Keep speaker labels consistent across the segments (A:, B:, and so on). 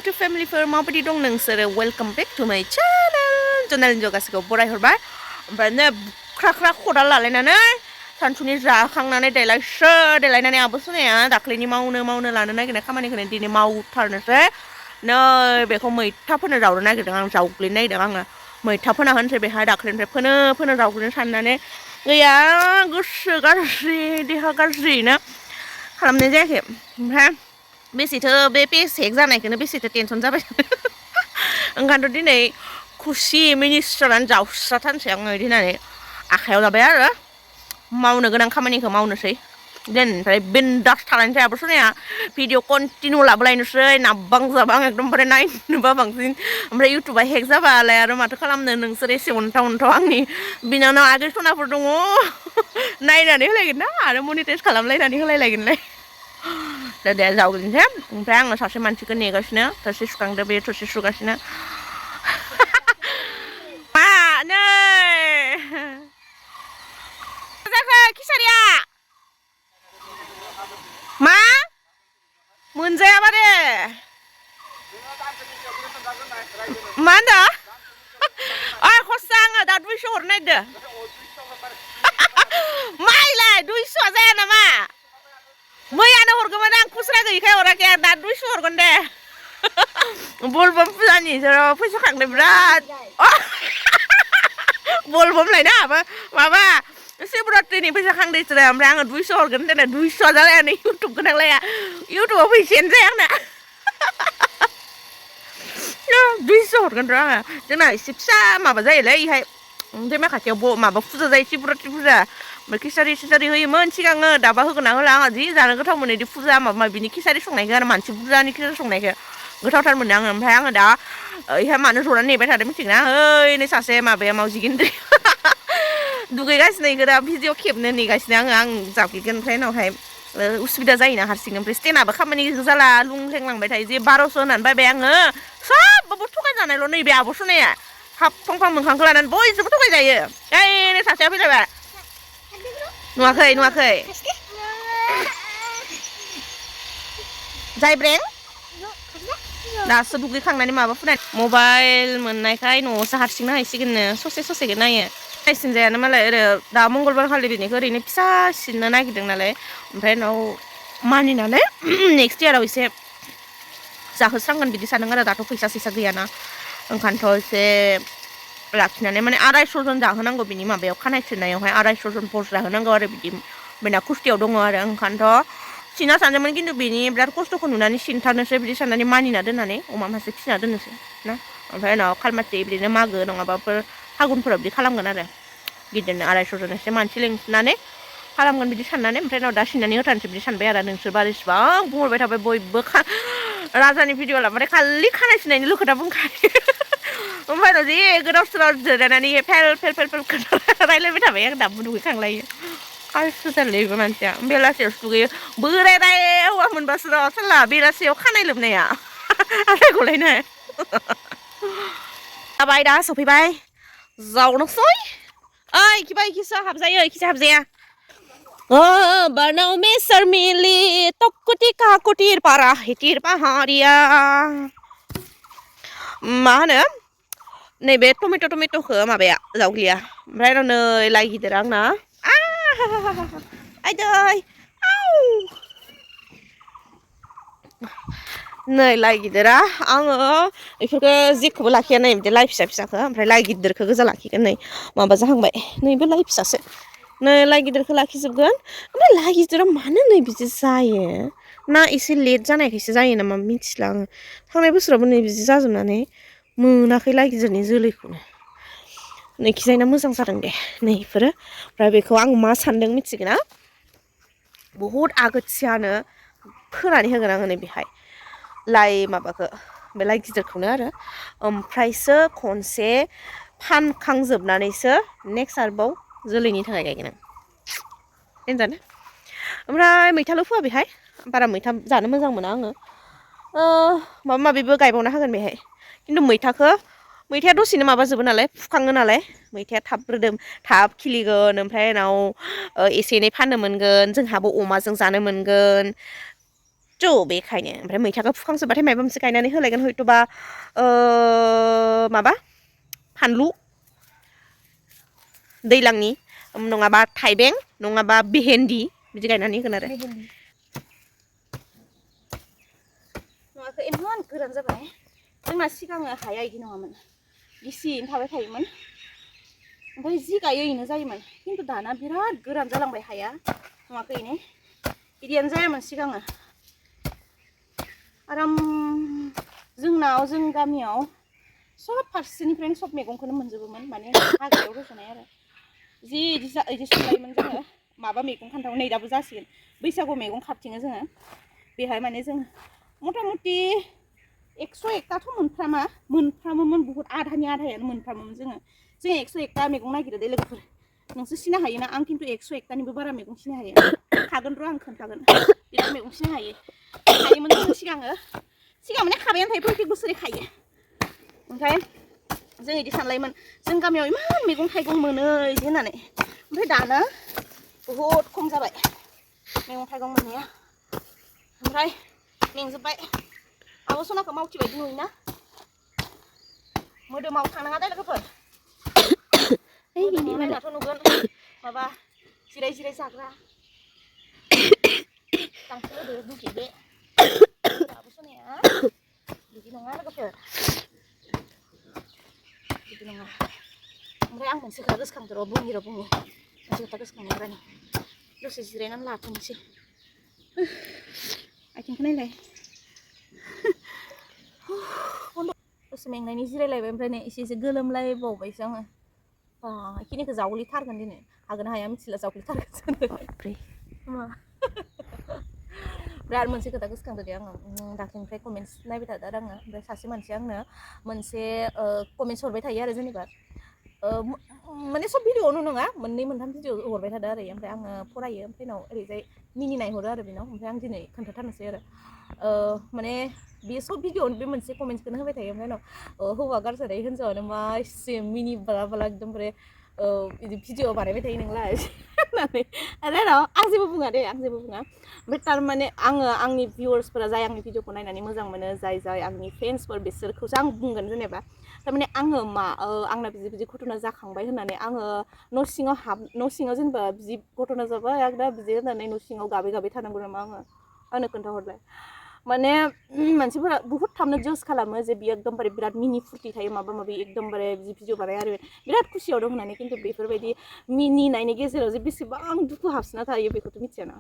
A: YouTube familyफोर माबायदि दं नोंसोरो वेलकाम बेक टु माय चेनेल गासिखौ बरायहरबाय ओमफ्राय नो ख्रा ख्रा खदाल लालायनानै सानसुनि जाखांनानै देलायनानै आब' सुनाया दाख्लैनि मावनो लानो नागिरनाय खामानिखौनो दिनै मावथारनोसै नै बेखौ मैथा फोनो जावनो नागिरदों आं जावग्लिनो नागिरदों आङो मैथा फोना होनोसै बेहाय दाख्लैनिफ्राय फोनो जावग्लिनो साननानै गैया गोसो गाज्रि देहा गाज्रिनो खालामनाय जायाखै ओमफ्राय बेसेथो बे पेसेक जानायखौनो बेसेथो टेनसन जाबाय ओंखायनोथ' दिनै खुसि मिनिस्रानानै जावस्राथारनोसै आङो बिदि होननानै आखायाव लाबाय आरो मावनो गोनां खामानिखौ मावनोसै देन ओमफ्राय बिन्दास थानायनिफ्राय आब' सुनाया भिडिअ कन्टिनिउ लाबोलायनोसै नाबबां जाबां एकदमबारे नायनोबा बांसिन ओमफ्राय इउटुबा हेक जाबालाय आरो माथो खालामनो नोंसोर एसे अनथाव आंनि बिनानाव आगै सनाफोर दङ नायनानै होलायगोन ना आरो मनिटाइज खालामलायनानै होलायलायगोनलाय दे जावग्लिनोसै ओमफ्राय आङो सासे मानसिखौ नेगासिनो थोरसि सुखांदो बे थोरसि सुगासिनो मा नै जाखो खिसारिया मा मोनजायाबा दे मा होनदों खरसा आङो दा 200 हरनो नागिरदों माइलाय 200 जाया नामा मैयानो हरगौमोन आं खुस्रा गैयिखाय हराखै आं दा 200 हरगोन दे बलबम फुजानि फैसा खांदों बिराद बलबम लायनो आहाबो माबा शिवरात्रिनि फैसा खांदों इसोरो ओमफ्राय आङो 200 हरगोन होनदों 200 जालाया नै इउटुब गोनांलाया इउटुबाव फैसायानो जाया आंना 200 हरगोन र' आङो जोंना एसे फिसा माबा जायोलै इहाय दैमा खाथियाव माबा फुजा जायो शिवरात्रि फुजा ओमफ्य खिसारि होयोमोन सिगाङो दाबा होगोना होला आङो जि जानो गोथाव मोनो इदि फुजा माबा माबिनि खिसारि संनायखौ आरो मानसि बुरजानि खिसारि संनायखौ गोथावथार मोनो आङो ओमफ्राय आङो दा इहा मानो ज'नानै नेबाय थादों मिथिगोना ओइ नै सासे माबाया मावजि गेन्द्रि दुगैगासिनो इखौ दा भिडिअ खेबनो नेगासिनो आं जाफैगोन ओमफ्राय उनावहाय उसुबिदा जायोना हारसिं ओमफ्राय स्टेनाबो खामानि जाला लुंलेंलांबाय थायो जे 1200 होनानै बायबाय आङो सबबाबो थगायजानायल' नैबे आब' सुनाया हाब फांफां मोखांखौ लानानै बयजोंबो थगायजायो ओइ सासेया फैलायबाय नुवाखै जायब्रें दासो दुगैखांनानै माबा फुनाय मबाइल मोननायखाय न'आवसो हारसिंनो हायसिगोननो ससेखौ नायो नायसिन जायानो मालाय ओरै दा मंगलबार खालि बेनिखौ ओरैनो फिसा सिननो नागिरदों नालाय ओमफ्राय उनाव मानिनानै नेक्स्ट इयाराव एसे जाहोस्रांगोन बिदि सानदों आरो दाथ' फैसा गैयाना ओंखायनोथ' एसे लाखिनानै माने 250 जन जाहोनांगौ बिनि माबायाव खानाय सिननायावहाय 250 जन पस्ट जाहोनांगौ आरो बिदि बेना खुस्थियाव दङ आरो ओंखायनोथ' सिना सानदोंमोन खिन्थु बिनि बिराद खस्थ'खौ नुनानै सिनथारनोसै बिदि साननानै मानिना दोननानै अमा मासे फिसिना दोननोसै ना ओमफ्राय उनाव खालमासि बिदिनो मागो नङाबाफोर फागुनफोराव बिदि खालामगोन आरो गिदिरनो 250 जन एसे मानसि लिंनानै खालामगोन बिदि साननानै ओमफ्राय उनाव दा सिननानै होथारनोसै बिदि सानबाय आरो नोंसोरबा इसिबां बुंहरबाय थाबाय बयबो राजानि भिडिअ लाबाथाय खालि खानाय सिननायनिल' खोथा बुंखायो ओमफ्राय उनाव जि गोदाव सोराव जिरायनानै फेल रायलायबाय थाबाय आं दाबो दुगैखांलायो गाज्रि जारलै बे मानसिया बेलासियावसो दुगैयो बोराय हौवा मोनबासो र' साला बेलासियाव खानाय लोबनाया आदायगलायनाय जाबाय दा सफैबाय जावनोसै ओइ इखिसो हाबजायो इखिसो हाबजाया बारनाव में शर्मिली तकुटी काकुटीर पारा हिटिर पाहारिया मा होनो नैबे टमेट'खौ माबाया जावग्लिया ओमफ्राय नै लाइ गिदिर आंना आयदै नै लाइ गिदिरा आङो बेफोरखौ जेखौबो लाखिया नै बिदि लाइ फिसाखौ ओमफ्राय लाइ गिदिरखौ गोजा लाखिगोन नै माबा जाहांबाय नैबो लाइ फिसासो नै लाइ गिदिरखौ लाखिजोबगोन ओमफ्राय लाइ गिदिरा मानो नै बिदि जायो ना एसे लेट जानायखायसो जायो नामा मिथिला आङो थांनाय बोसोरावबो नै बिदि जाजोबनानै मोनाखै लाइ गिदिरनि जोलैखौनो नैखिजायना मोजां जादों दे नै इफोरो ओमफ्राय बेखौ आं मा सानदों मिथिगोना बहुद आगोथियानो फोनानै होगोन आङो नै बेहाय लाइ माबाखौ बे लाइ गिदिरखौनो आरो ओमफ्रायसो खनसे फानखांजोबनानैसो नेक्स्ट आरोबाव जोलैनि थाखाय गायगोन आं देनजारना ओमफ्राय मैथाल' फोआ बेहाय बारा मैथा जानो मोजां मोना आङो माबा माबिबो गायबावना होगोन बेहाय खिन्थु मैथाया दसेनो माबाजोबो नालाय फुखाङो नालाय मैथाया थाब खिलिगोन ओमफ्राय उनाव एसे एनै फाननो मोनगोन जोंहाबो अमाजों जानो मोनगोन जुच्चु बेखायनो ओमफ्राय मैथाखौ फुखांजोब्बाथाय माबा मोनसे गायनानै होलायगोन हयथ'बा माबा फानलु दैलांनि नङाबा थाइबें नङाबा भेहेन्दी बिदि गायनानै होगोन आरो नङाखै इमान गोरान जाबाय जोंना सिगाङो हाया इदि नङामोन गिसियैनो थाबाय थायोमोन ओमफ्राय जि गायो इनो जायोमोन खिन्थु दाना बिराद गोरान जालांबाय हाया नङाखै इनो इदियानो जायामोन सिगाङो आराम जोंनाव जों गामियाव सब फारसेनिफ्रायनो सब मैगंखौनो मोनजोबोमोन माने हाग्रायाव रज'नाय आरो जि इदि संलायोमोन जोङो माबा मैगं खान्थाव नै दाबो जासिगोन बैसागु मैगं खाबथिङो जोङो बेहाय माने जों मथा मथि 101थाथ' मोनफ्रामोमोन बुहुत आधानि आधायानो मोनफ्रामोमोन जों 101था मैगं नागिरो दे लोगोफोर नोंसोर सिना हायोना आं खिन्थु 101थानिबो बारा मैगं सिनो हायो हागोन र' आं खोन्थागोन बिराद मैगं सिनो हायोमोन जोङो सिगां माने खाबायानो थायो प्रत्येक बोसोरै खायो ओमफ्राय जों इदि सानलायोमोन जों गामियाव इमान मैगं थाइगं मोनो इदि होननानै ओमफ्राय दाना बुहुत खम जाबाय मैगं थाइगं मोननाया ओमफ्राय मेंजोब्बाय आब' सनाखौ मावथि बायदि नुयोना मोदोमाव थांनाङा दे लोगोफोर मोदोमाव नायबाथ' नुगोन माबा जिराय जिराय जाग्रा गांसो होदो दुगैदो आब' सनाया बिदि नङा लोगोफोर बिदि नङा ओमफ्राय आं मोनसे खोथा गोसोखांदो र' बुंनि मोनसे खोथा गोसोखांनायनि दसे जिरायनानै लाथ'नोसै आथिंखौ नायलाय दसे मेंनायनि जिरायलायबाय ओमफ्राय नै एसे गोलोमलायबावबायसो आङो बेखिनिखौ जावग्लिथारगोन दिनै हागोन ना हाया मिथिला जावग्लिथारगोन बिराद मोनसे खोथा गोसोखांदो दे आङो दाख्लैनिफ्राय कमेन्ट्स नायबाय थादों आरो आङो ओमफ्राय सासे मानसिया आंनो मोनसे कमेन्ट्स हरबाय थायो आरो जेनेबा माने सब भिडिअआवनो नङा मोननै मोनथाम भिडिअ हरबाय थादों आरो ओमफ्राय आङो फरायो ओमफ्राय उनाव ओरैजाय मिनिनाय हरो आरो बेनाव ओमफ्राय आं दिनै खोन्थाथारनोसै आरो माने बे सब भिडिअआवनो बे मोनसे कमेन्ट्सखौनो होबाय थायो ओमफ्राय उनाव हौवा गारजानाय हिन्जावानो मा एसे मिनि बाला एकदमबारे बिदि भिडिअ बानायबाय थायो नोंलाय होननानै आरो आं जेबो बुङा दे आं जेबो बुङा ओमफ्राय थारमाने आङो आंनि भिउवार्सफोरा जाय आंनि भिडिअखौ नायनानै मोजां मोनो जाय आंनि फेन्सफोर बिसोरखौसो आं बुंगोन जेनेबा थारमाने आङो आंना बिदि घटना जाखांबाय होननानै आङो न' सिङाव जेनेबा बिदि घटना जाबाय आं दा बिदि होननानै न' सिङाव गाबै थानांगौ नामा आंनो खोन्थाहरलाय माने मानसिफोरा बुहुत थाबनो जाज खालामो जे बियो एकदमबारे बिराद मिनि फुर्ति थायो माबा माबि एकदमबारे बिदि भिडिअ बानाय आरो बिराद खुसियाव दं होननानै खिन्थु बेफोरबायदि मिनिनायनि गेजेराव जे बेसेबां दुखु हाबसोना थायो बेखौथ' मिथियाना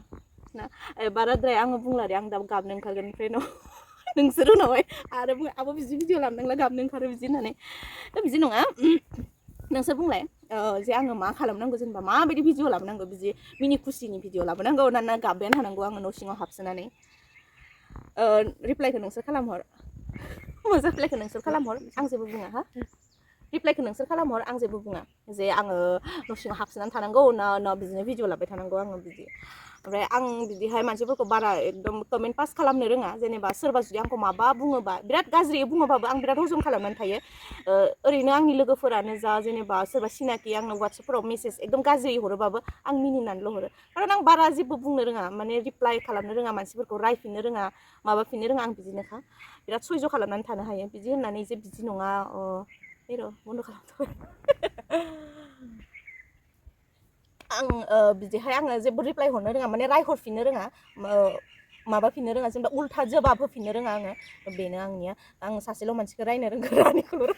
A: बाराद्राय आङो बुंला दे आं दा गाबनो ओंखारगोन ओमफ्राय नोंसोर उनावहाय आरो आब' बिदि भिडिअ लाबोनांला गाबनो ओंखारो बिदि होननानै बिदि नङा नोंसोर बुंलाय जे आङो मा खालामनांगौ जेनेबा माबायदि भिडिअ लाबोनांगौ बिदि मिनि खुसिनि भिडिअ लाबोनांगौ ना गाबबायानो थानांगौ आङो न' सिङाव हाबसोनानै रिप्लाइखौ नोंसोर खालामहर रिप्लाइखौ नोंसोर खालामहर आं जेबो बुङा हा रिप्लाइखौ नोंसोर खालामहर आं जेबो बुङा जे आङो न' सिङाव हाबसोनानै थानांगौ ना बिदिनो भिडिअ लाबाय थानांगौ आङो बिदि ओमफ्राय आं बिदिहाय मानसिफोरखौ बारा एकदम कमेन्ट पास खालामनो रोङा जेनेबा सोरबा जुदि आंखौ माबा बुङोबा बिराद गाज्रि बुङोबाबो आं बिराद हजम खालामनानै थायो ओरैनो आंनि लोगोफोरानो जा जेनेबा सोरबा सिनाखि आंनो वाट्सएपफोराव मेसेज एकदम गाज्रि हरोबाबो आं मिनिनानैल' हरो खारन आं बारा जेबो बुंनो रोङा माने रिप्लाइ खालामनो रोङा मानसिफोरखौ रायफिननो रोङा माबाफिननो रोङा आं बिदिनोखा बिराद सयज' खालामनानै थानो हायो बिदि होननानै जे बिदि नङा र' बन्द' खालामथ'बाय आं बिदिहाय आङो जेबो रिप्लाइ हरनो रोङा माने रायहरफिननो रोङा माबाफिननो रोङा जेनेबा उल्था जबाब होफिननो रोङा आङो बेनो आंनिया आं सासेल' मानसिखौ रायनो रोंगौ रानिखौल'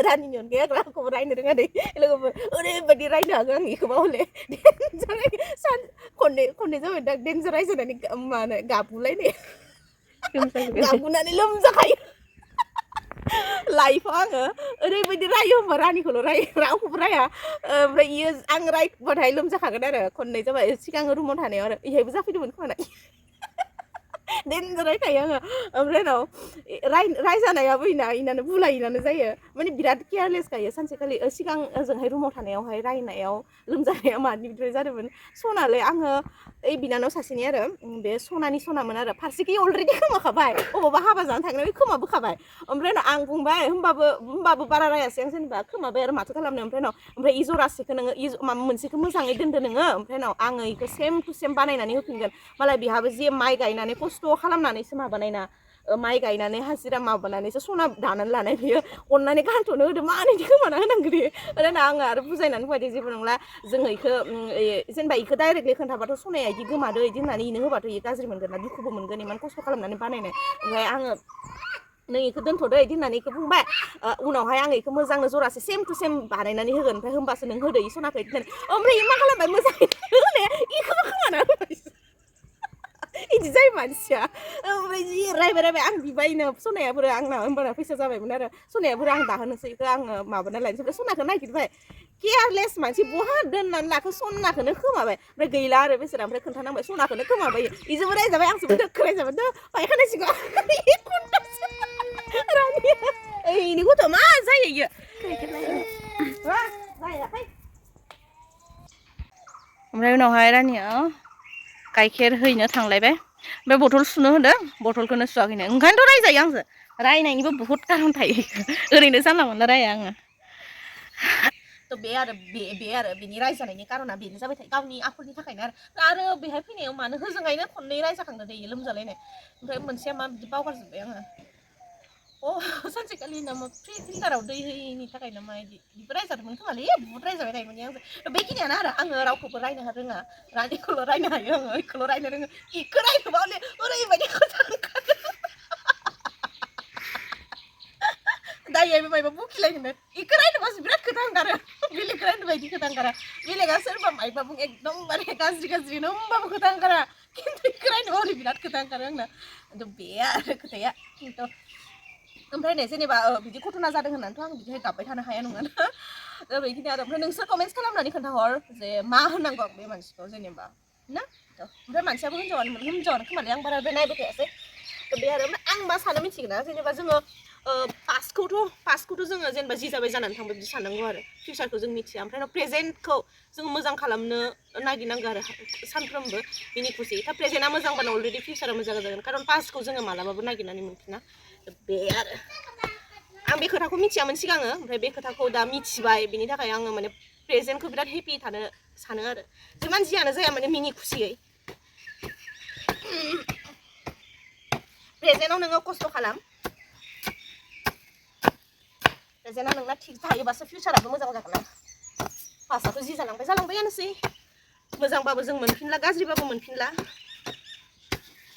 A: रानिनि अनगायै आं रावखौबो रायनो रोङा दे लोगोफोर ओरैबायदि रायनो हागौ आं बेखौबा हले खननै जाबाय दा डेन्जार रायजानानै मानो गाबगुलायनाय गाबगुनानै लोमजाखायो लाइफआव आङो ओरैबायदि रायो होमबा रानिखौल' रायो रावखौबो राया ओमफ्राय इयो आं रायबाथाय लोमजाखागोन आरो खननै जाबाय सिगां रुमाव थानायाव आरो इहायबो जाफैदोंमोन खोमा देनजार रायखायो आङो ओमफ्राय उनाव रायजानायाबो इनानो बुलायनानो जायो माने बिराद केयारलेस गायो सानसेखालि सिगां ओजोंहाय रुमाव थानायावहाय रायनायाव लोमजानाया मानिफ्राय जादोंमोन सनालै आङो ओइ बिनानाव सासेनि आरो बे सनामोन आरो फारसेखि अलरेडि खोमाखाबाय अबावबा हाबा जानो थांनायाव खोमा बोखाबाय ओमफ्राय उनाव आं बुंबाय होमबाबो बारा रायासै आं जेनेबा खोमाबाय आरो माथो खालामनो ओमफ्राय इ जरासेखौ नोङो माबा मोनसेखौ मोजाङै दोनदो नोङो ओमफ्राय उनाव आङो इखौ सेम टु सेम बानायनानै होफिनगोन मालाय बिहाबो जे माइ गायनानै खस्थ' खालामनानैसो माबानाय ना माइ गायनानै हाजिरा माबानानैसो सना दानानै लानाय बियो अननानै गानथ'नो होदो मानैदि खोमाना होनांगौ दे ओरैनो आङो आरो बुजायनानै होबाय दे जेबो नंला जोङो इखौ जेनेबा इखौ डाइरेक्टलि खोन्थाबाथ' सनाया इदि गोमादो इदि होननानै इनो होबाथ' इयो गाज्रि मोनगोन ना दुखुबो मोनगोन इमान खस्थ' खालामनानै बानायनाय ओमफ्राय आङो नों इखौ दोनथ'दो इदि होननानै इखौ बुंबाय उनावहाय आङो इखौ मोजांनो जरासे सेम टु सेम बानायनानै होगोन ओमफ्राय होमबासो नों होदो इ सनाखौ इदि ओमफ्राय मा खालामबाय मोजाङै होनाया इखौबो खोमाना होबाय इदि जायो मानसिया ओमफ्राय जि रायबाय आं बिबायनो सनायाबो आंना होमबाना फैसा जाबायमोन आरो सनायाबो आं दाहोनोसै इखौ आङो माबाना लायनोसै ओमफ्राय सनाखौ नागिरबाय केयारलेस मानसि बहा दोननानै लाखो सनाखौनो खोमाबाय ओमफ्राय गैला आरो बेसोरा ओमफ्राय खोन्थानांबाय सनाखौनो खोमाबाय इजोंबो रायजाबाय आंजोंबो दोखो रायजाबाय फायखाना सिगां इनि गथ' मा जायो इयो ओमफ्राय उनावहाय रानिया गाइखेर हैनो थांलायबाय ओमफ्राय बथल सुनो होदों बथलखौनो सुवाखैनो ओंखायनोथ' रायजायो आंजों रायनायनिबो बुहुत कारन थायो ओरैनो जानला मोनला राया आङो थ' बे आरो बिनि रायजानायनि कारना बेनो जाबाय थायो गावनि आखलनि थाखायनो आरो बेहाय फैनायाव मानो होजोंहायनो खननै रायजाखांदो दै लोमजालायनाय ओमफ्राय मोनसेया मा बिदि बावगारजोब्बाय आङो सानसेखालि नामा फिल्टाराव दै होयैनि थाखायनो मा बिदिबो रायजादोंमोन खोमालै बुहुत रायजाबाय थायोमोन आंजों बेखिनियानो आरो आङो रावखौबो रायनो रोङा रानिखौल' रायनो हायो आङो इखौल' रायनो रोङो इखौ रायनोबा हले ओरैबायदि खोथा ओंखारो दायो मायबा बुखिलायनो इखौ रायनोबासो बिराद खोथा ओंखारो बेलेगखौ रायनोबा इदि खोथा ओंखारा बेलेगा सोरबा मायबा बुं एकदमबारे गाज्रिनो होमबाबो खोथा ओंखारा खिन्थु इखौ रायनोबा हले बिराद खोथा ओंखारो आंना बे आरो खोथाया खिन्थु ओमफ्राय नै जेनेबा बिदि घटना जादों होननानैथ' आं बिदिहाय गाबबाय थानो हाया नङाना बेखिनि आरो ओमफ्राय नोंसोर कमेन्ट्स खालामनानै खोन्थाहर जे मा होनांगौ आं बे मानसिखौ जेनेबा ना ओमफ्राय मानसियाबो हिनजावानो खोमालै आं बारा नायबाय थायासै बे आरो ओमफ्राय आं मा सानो मिथिगोन ना जेनेबा जोङो पास्टखौथ' जोङो जेनेबा जि जाबाय जानानै थांबाय बिदि साननांगौ आरो फिउचारखौ जों मिथिया ओमफ्राय प्रेजेन्टखौ जों मोजां खालामनो नागिरनांगौ आरो सानफ्रोमबो मिनि खुसि दा प्रेजेन्टआ मोजांबानो अलरेडि फिउचारा मोजां जागोन खारन पास्टखौ जोङो मालाबाबो नागिरनानै मोनफिना बे आरो आं बे खोथाखौ मिथियामोन सिगाङो ओमफ्राय बे खोथाखौ दा मिथिबाय बिनि थाखाय आङो माने प्रेजेन्टखौ बिराद हेपि थानो सानो आरो जिमान जियानो जाया माने मिनि खुसियै प्रेजेन्टआव नोङो खस्थ' खालाम प्रेजेन्टआव नोंना थिग थायोबासो फिउचाराबो मोजां जागोन ना पास्टआथ' जि जालांबायानोसै मोजांबाबो जों मोनफिनला गाज्रिबाबो मोनफिनला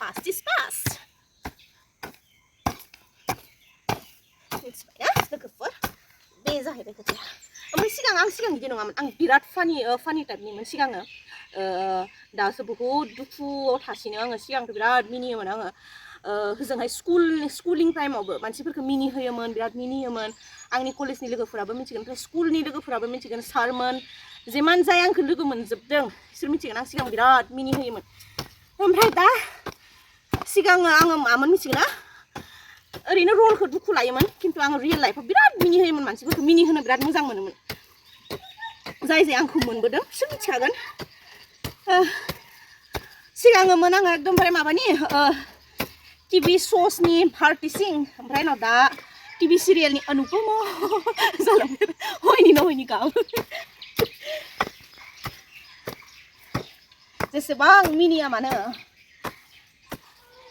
A: पास्ट इज पास्ट मिथिबाय ना लोगोफोर बे जाहैबाय खोथाया ओमफ्राय आं सिगां बिदि नङामोन आं बिराद फानि टाइपनिमोन सिगाङो दासो बहुद दुखुआव थासिनो आङो सिगांथ' बिराद मिनियोमोन आङो होजोंहाय स्कुलिं टाइमावबो मानसिफोरखौ मिनिहोयोमोन बिराद मिनियोमोन आंनि कलेजनि लोगोफोराबो मिथिगोन ओमफ्राय स्कुलनि लोगोफोराबो मिथिगोन सारमोन जेमान जाय आंखौ लोगो मोनजोबदों बिसोर मिथिगोन आं सिगां बिराद मिनिहोयोमोन ओमफ्राय दा सिगाङो आङो मामोन मिथिगोन ना ओरैनो रलखौ दुखु लायोमोन खिन्थु आङो रियेल लाइफआव बिराद मिनिहोयोमोन मानसिफोरखौ मिनिहोनो बिराद मोजां मोनोमोन जाय आंखौ मोनबोदों बिसोर मिथिखागोन सिगाङोमोन आङो एकदमबारे माबानि टिभि श'सनि भारती सिं ओमफ्राय उनाव दा टिभि सिरियेलनि अनुपमा जालांबाय हयनि न हयनि गाब जेसेबां मिनिया मानो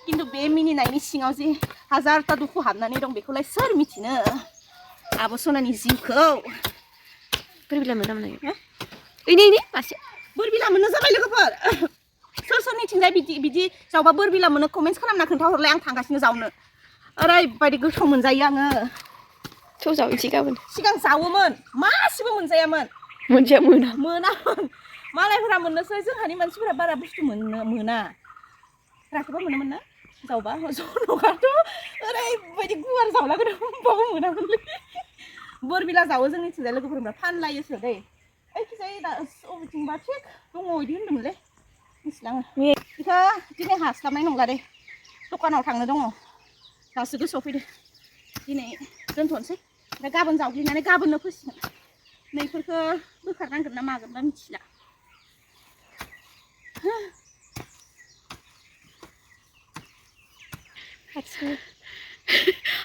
A: खिन्थु बे मिनिनायनि सिङाव जे हाजारथा दुखु हाबनानै दं बेखौलाय सोर मिथिनो आब' सनानि जिउखौ बोरबिला मोना मोना इनि मासे बोरबिला मोननो जाबाय लोगोफोर सोर सोरनिथिंजाय बिदि जावबा बोरबिला मोनो कमेन्ट्स खालामना खोन्थाहरलाय आं थांगासिनो जावनो ओरैबायदि गोथाव मोनजायो आङो थ' जावनोसै गाबोन सिगां जावोमोन मासेबो मोनजायामोन मोनामोन मालायफोरा मोननोसै जोंहानि मानसिफोरा बारा बुस्थु मोना राखेबा मोनोमोन ना जावबा जनकाथ' ओरैबायदि गुवार जावलागोन होमबाबो मोनामोनलै बोरबिला जावो जोंनिथिंजाय लोगोफोरनिफ्राय फानलायोसो दै ओइखिजाय दा बबेथिंबा थिग दङ बिदि होनदोंमोनलै मिथिला आङो बेखौ दिनै हास्लाबनाय नंला दे दखानाव थांनो दङ दासो गोसोआव फैदो दिनै दोनथ'नोसै ओमफ्राय गाबोन जावग्लिनानै गाबोननो फोसिगोन नैफोरखौ बोखारनांगोन ना मागोन ना मिथिला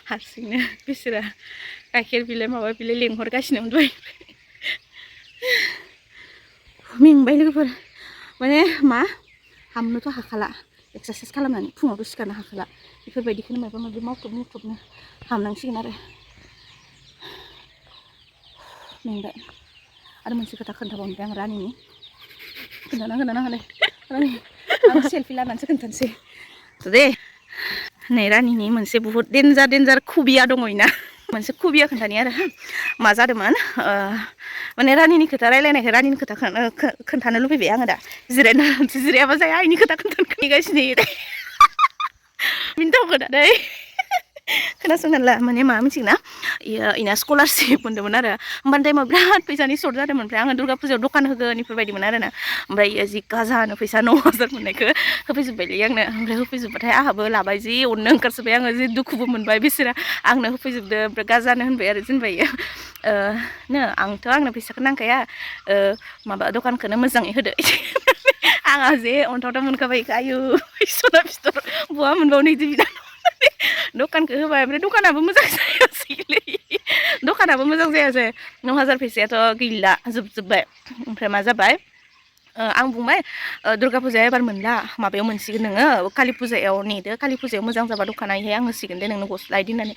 A: हारसिंनो बिसोरा गाइखेर बिलाइ माबा बिलाइ लेंहरगासिनो दहाय मेंबाय लोगोफोर माने मा हामनोथ' हाखाला एक्सारसाइस खालामनानै फुङावथ' सिखारनो हाखाला बेफोरबायदिखौनो माबा माबि मावथबनो हामनांसिगोन आरो मेंबाय आरो मोनसे खोथा खोन्थाबावनोसै आं रानिनि खोन्थानांगोन दे रानि आं सेल्फि लानानैसो खोन्थानोसै दे नै रानिनि मोनसे बुहुत डेन्जार खुबिया दङ इना मोनसे खुबिया खोन्थानि आरो मा जादोंमोन माने रानिनि खोथा रायलायनायखौ रानिनि खोथा खोन्थानो लुबैबाय आङो दा जिरायाबा जाया आइनि खोथा खोन्थागासिनो बिनि थाव खोथादै खोनासंनानै ला माने मा मिथिगोना इना स्कलारशिप मोन्दोंमोन आरो होमबानि टाइमाव बिराद फैसानि सर्ट जादोंमोन ओमफ्राय आङो दुर्गा फुजायाव दखान होगोन बेफोरबायदिमोन आरोना ओमफ्राय जि गाजानो फैसा 9,000 मोननायखौ होफैजोब्बायलै आंनो ओमफ्राय होफैजोब्बाथाय आंहाबो लाबाय जि अननो ओंखारजोब्बाय आङो जि दुखुबो मोनबाय बिसोरा आंनो होफैजोबदो ओमफ्राय गाजानो होनबाय आरो जेनेबा आंनो फैसाखौ नांखाया माबा दखानखौनो मोजाङै होदो आंहा जे अन्थाव मोनखाबाय आयु सना फिथर बहा मोनबावनो बिदि बिनानाव दखानखौ होबाय ओमफ्राय दखानाबो मोजां जायासैलै दखानाबो मोजां जायासै 9,000 फैसायाथ' गैला जोबजोब्बाय ओमफ्राय मा जाबाय आं बुंबाय दुर्गा फुजाया एबार मोनला माबायाव मोनसिगोन नोङो कालि फुजायाव नेदो कालि फुजायाव मोजां जाबा दखाना इहाय आं होसिगोन दे नोंनो गस्ला इदि होननानै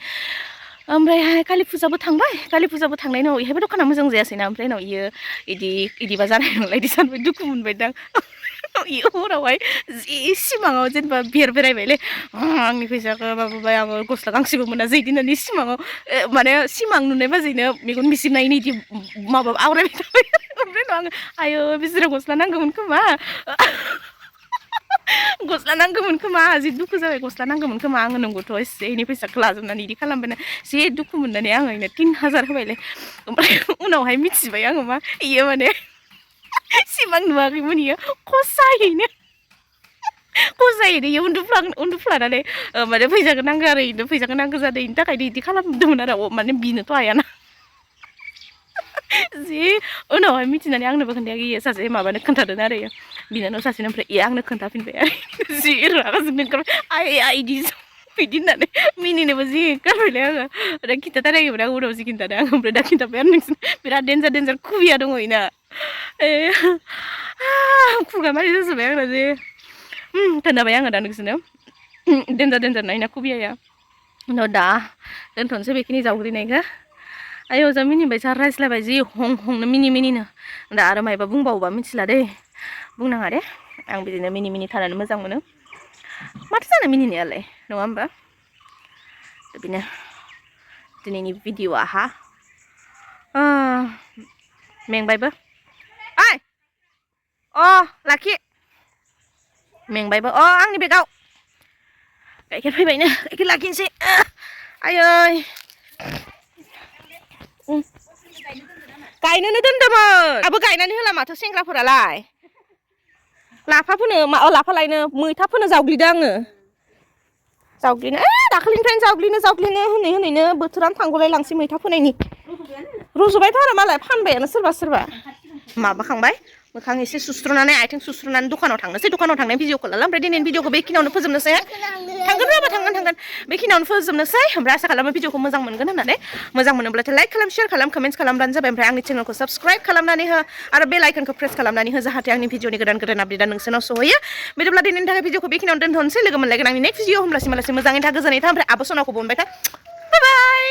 A: ओमफ्रायहाय कालि फुजाबो थांबाय कालि फुजाबो थांनायनि उनाव इहायबो दखाना मोजां जायासैना ओमफ्राय उनाव इयो इदिबा जानाय नंला इदि सानबाय दुखु मोनबायदां इयो हरावहाय जि सिमाङाव जेनेबा बेरायबायलै आंनि फैसाखौ माबाबाय आङो गस्ला गांसेबो मोनासै इदि होननानै सिमाङाव माने सिमां नुनाय बाजैनो मेगन मिसिबनायनि इदि माबा आवरायबाय थाबाय ओमफ्राय उनाव आङो आयो बिसोरो गस्ला नांगौमोन खोमा गस्ला नांगौमोन खोमा जि दुखु जाबाय गस्ला नांगौमोन खोमा आङो नंगौथ' एसे इनि फैसाखौ लाजोबनानै इदि खालामबायना जि दुखु मोननानै आङो इनो 3,000 होबायलै ओमफ्राय उनावहाय मिथिबाय आङो मा इयो माने सिमां नुवाखैमोन इयो खसायैनो इयो उन्दुफ्लानानै माने फैसाखौ नांगौ आरो इनो फैसाखौ नांगौ जादों इनि थाखायनो इदि खालामदोंमोन आरो माने बिनोथ' हायाना जि उनावहाय मिथिनानै आंनोबो खोन्थायाखै इयो सासे माबानो खोन्थादों आरो इयो बिनानाव सासेनो ओमफ्राय इयो आंनो खोन्थाफिनबाय आरो जि रागा जोंनो ओंखारबाय आइ इदि होननानै मिनिनोबो जि ओंखारबायलै आङो ओमफ्राय खिन्थाथाराखैमोन आं उनावसो खिन्थादों आं ओमफ्राय दा खिन्थाबाय आरो नोंसोर बिराद डेन्जार खुबिया दङ इना खुगा मारि जाजोब्बाय आंना जे खोन्थाबाय आङो दा नोंसोरनो डेन्जार ना खुबियाया उनाव दा दोनथ'नोसै बेखिनि जावग्लिनायखौ आयौ जा मिनिबाय जा रायज्लायबाय जि हंनो मिनिनो दा आरो मायबा बुंबावोबा मिथिला दै बुंनाङा दे आं बिदिनो मिनि थानानै मोजां मोनो माथो जानो मिनिनायालाय नङा होमबा बिदिनो दिनैनि भिडिअ'आहा मेंबायबो लाखि मेंबायबो आंनि बेगाव गाइखेर फैबायनो गाइखेर लाखिनोसै आयै गायनोनो दोन्दोंमोन आबो गायनानै होला माथो सेंग्राफोरालाय लाफा लायनो मैथा फोनो जावग्लिदों आङो जावग्लिनो दाखालिनिफ्रायनो जावग्लिनो होनैनो बोथोरानो थांगौलाय लांसै मैथा फोनायनि रज'बायथ' आरो मालाय फानबायानो सोरबा माबाखांबाय मोखां एसे सुस्र'नानै आथिं सुस्र'नानै दखानाव थांनोसै दखानाव थांनाय भिडिअखौ लाला ओमफ्राय दिनैनि भिडिअखौ बेखिनियावनो फोजोबनोसै थांगोन बेखिनियावनो फोजोबनोसै ओमफ्राय आसा खालामो भिडिअखौ मोजां मोनगोन होननानै मोजां मोनोब्लाथाय लाइक खालाम शेयार खालाम कमेन्ट्स खालामब्लानो जाबाय ओमफ्राय आंनि चेनेलखौ साबस्क्राइब खालामनानै हो आरो बेल आइकनखौ प्रेस खालामनानै हो जाहाथे आंनि भिडिअनि गोदान आपडेटआ नोंसोरनाव सहैयो बिदिब्ला दिनैनि थाखाय भिडिअखौ बेखिनियावनो दोनथ'नोसै लोगो मोनलायगोन आंनि नेक्स्ट भिडिअ होमब्लासिम मोजाङै था गोजोनै था ओमफ्राय आब' सनाखौबो अनबाय था बाय बाय